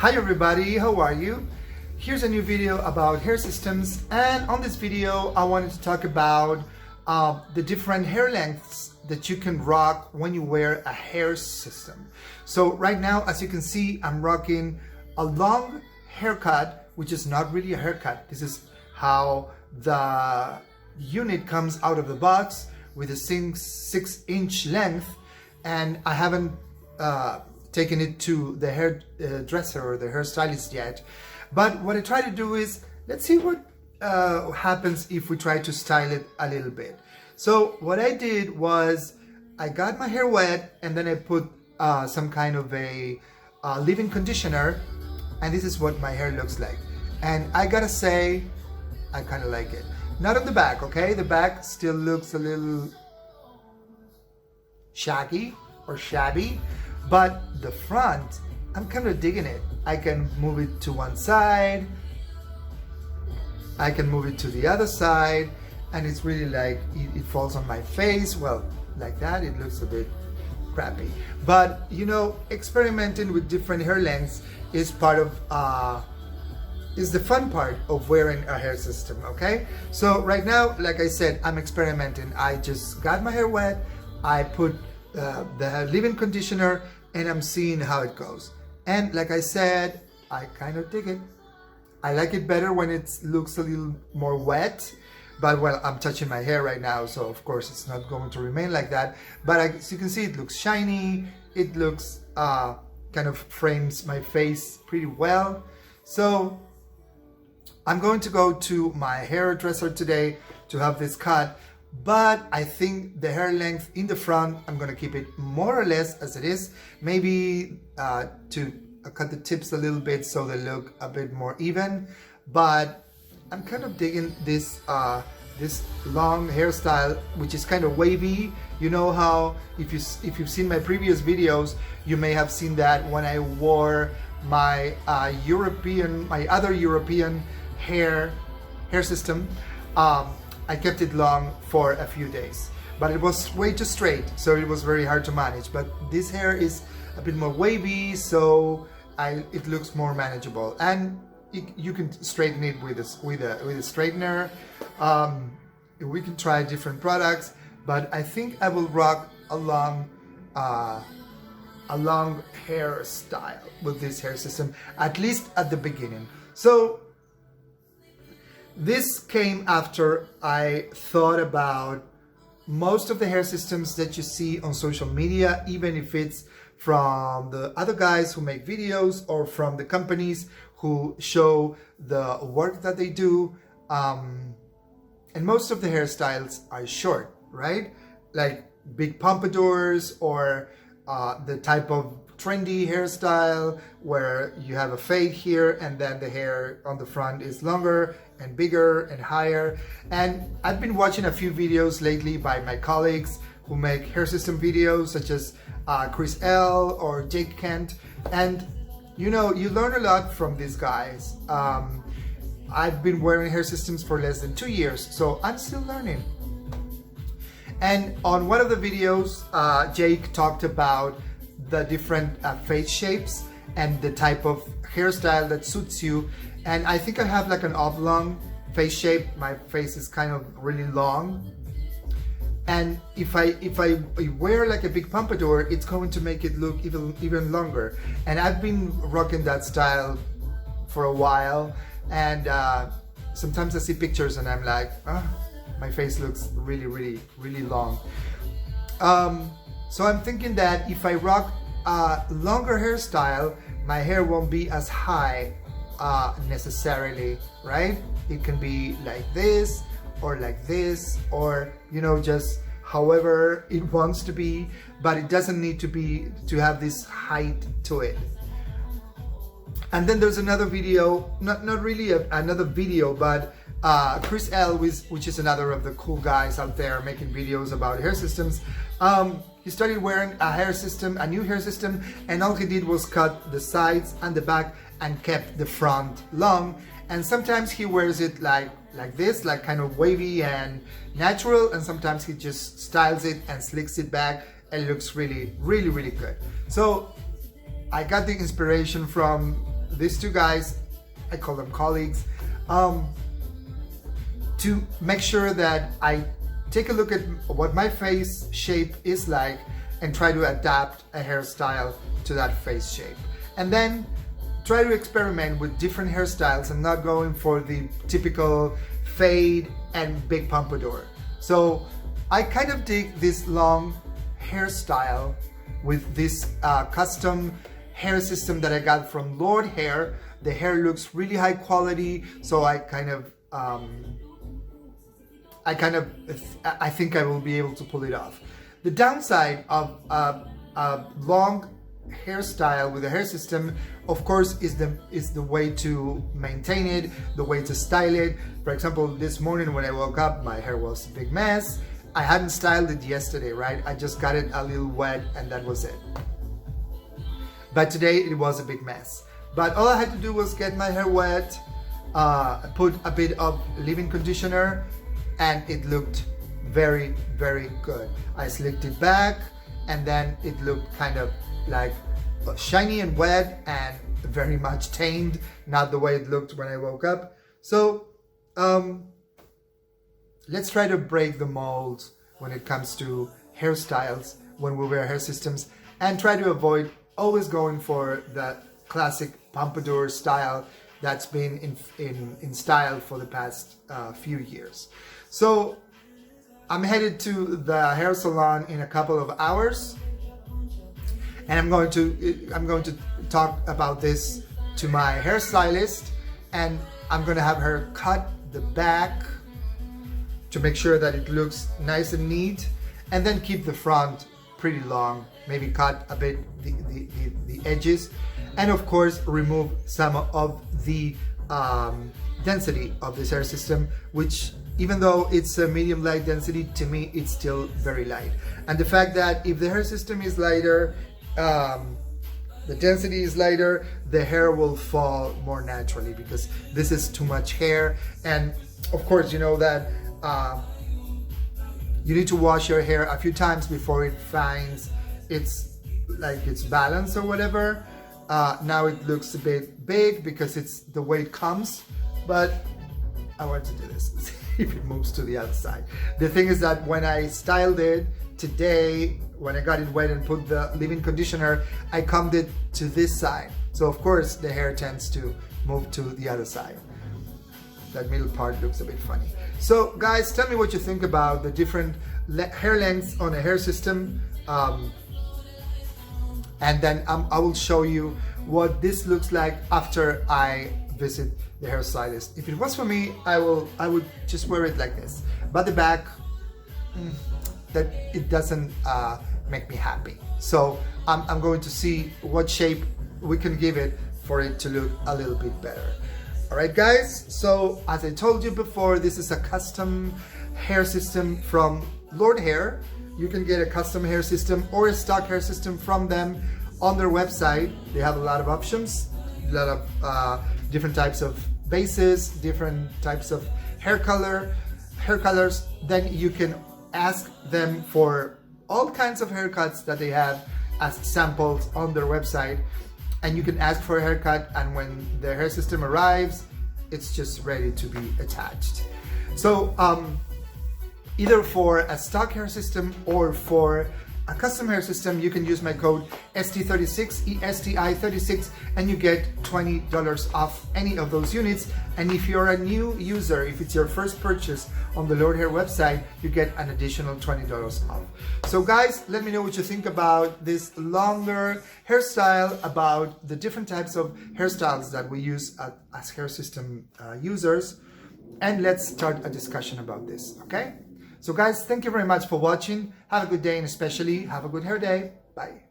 Hi everybody, how are you? Here's a new video about hair systems, and on this video I wanted to talk about the different hair lengths that you can rock when you wear a hair system. So right now, as you can see, I'm rocking a long haircut, which is not really a haircut. This is how the unit comes out of the box with a 6-inch length, and I haven't taken it to the hairdresser or the hairstylist yet. But what I try to do is, let's see what happens if we try to style it a little bit. So what I did was I got my hair wet and then I put some kind of a leave-in conditioner, and this is what my hair looks like. And I gotta say, I kind of like it. Not on the back, okay? The back still looks a little shaggy or shabby, but the front, I'm kind of digging it. I can move it to one side, I can move it to the other side, and it's really like it falls on my face. Well, like that, it looks a bit crappy. But you know, experimenting with different hair lengths is part of is the fun part of wearing a hair system, okay? So right now, like I said, I'm experimenting. I just got my hair wet, I put the leave-in conditioner, and I'm seeing how it goes. And like I said, I kind of dig it. I like it better when it looks a little more wet, but well, I'm touching my hair right now, so of course it's not going to remain like that. But as you can see, it looks shiny, it looks kind of frames my face pretty well. So I'm going to go to my hairdresser today to have this cut, but I think the hair length in the front, I'm going to keep it more or less as it is, maybe to cut the tips a little bit so they look a bit more even. But I'm kind of digging this this long hairstyle, which is kind of wavy. You know how if you've seen my previous videos, you may have seen that when I wore my other European hair system, I kept it long for a few days, but it was way too straight, so it was very hard to manage. But this hair is a bit more wavy, so it looks more manageable, and you can straighten it with a straightener. We can try different products, but I think I will rock a long hairstyle with this hair system, at least at the beginning. So this came after I thought about most of the hair systems that you see on social media, even if it's from the other guys who make videos or from the companies who show the work that they do. And most of the hairstyles are short, right? Like big pompadours, or the type of trendy hairstyle where you have a fade here and then the hair on the front is longer and bigger and higher. And I've been watching a few videos lately by my colleagues who make hair system videos, such as Chris L or Jake Kent, and you know, you learn a lot from these guys. I've been wearing hair systems for less than 2 years, so I'm still learning. And on one of the videos, Jake talked about the different face shapes and the type of hairstyle that suits you. And I think I have like an oblong face shape. My face is kind of really long. And if I wear like a big pompadour, it's going to make it look even longer. And I've been rocking that style for a while. And sometimes I see pictures and I'm like, my face looks really long. So I'm thinking that if I rock a longer hairstyle, my hair won't be as high necessarily, right? It can be like this, or like this, or you know, just however it wants to be, but it doesn't need to have this height to it. And then there's another video, not really another video, but Chris L, which is another of the cool guys out there making videos about hair systems. He started wearing a new hair system, and all he did was cut the sides and the back and kept the front long. And sometimes he wears it like this, like kind of wavy and natural, and sometimes he just styles it and slicks it back, and it looks really good. So I got the inspiration from these two guys, I call them colleagues, to make sure that I take a look at what my face shape is like and try to adapt a hairstyle to that face shape. And then try to experiment with different hairstyles and not going for the typical fade and big pompadour. So I kind of dig this long hairstyle with this custom hair system that I got from Lord Hair. The hair looks really high quality, so I think I will be able to pull it off. The downside of a long hairstyle with a hair system, of course, is the way to maintain it, the way to style it. For example, this morning when I woke up, my hair was a big mess. I hadn't styled it yesterday, right? I just got it a little wet and that was it. But today it was a big mess. But all I had to do was get my hair wet, put a bit of leave-in conditioner, and it looked very, very good. I slicked it back and then it looked kind of like shiny and wet and very much tamed, not the way it looked when I woke up. So let's try to break the mold when it comes to hairstyles when we wear hair systems, and try to avoid always going for the classic pompadour style that's been in style for the past few years. So I'm headed to the hair salon in a couple of hours, and I'm going to talk about this to my hairstylist, and I'm going to have her cut the back to make sure that it looks nice and neat, and then keep the front pretty long, maybe cut a bit the edges, and of course remove some of the density of this hair system, which even though it's a medium light density, to me it's still very light. And the fact that if the hair system is lighter, the density is lighter, the hair will fall more naturally, because this is too much hair. And of course, you know that you need to wash your hair a few times before it finds its balance or whatever. Now it looks a bit big because it's the way it comes, but I want to do this. If it moves to the other side. The thing is that when I styled it today, when I got it wet and put the leave-in conditioner, I combed it to this side. So of course the hair tends to move to the other side. That middle part looks a bit funny. So guys, tell me what you think about the different hair lengths on a hair system. And then I will show you what this looks like after I visit the hairstylist. If it was for me, I would just wear it like this. But the back, that it doesn't make me happy. So I'm going to see what shape we can give it for it to look a little bit better. All right, guys. So as I told you before, this is a custom hair system from Lord Hair. You can get a custom hair system or a stock hair system from them on their website. They have a lot of options, a lot of different types of bases, different types of hair colors. Then you can ask them for all kinds of haircuts that they have as samples on their website, and you can ask for a haircut, and when the hair system arrives, it's just ready to be attached. So either for a stock hair system or for a custom hair system, you can use my code ST36, ESTI36, and you get $20 off any of those units. And if you're a new user, if it's your first purchase on the Lord Hair website, you get an additional $20 off. So guys, let me know what you think about this longer hairstyle, about the different types of hairstyles that we use as hair system users, and let's start a discussion about this, okay? So guys, thank you very much for watching. Have a good day, and especially have a good hair day. Bye.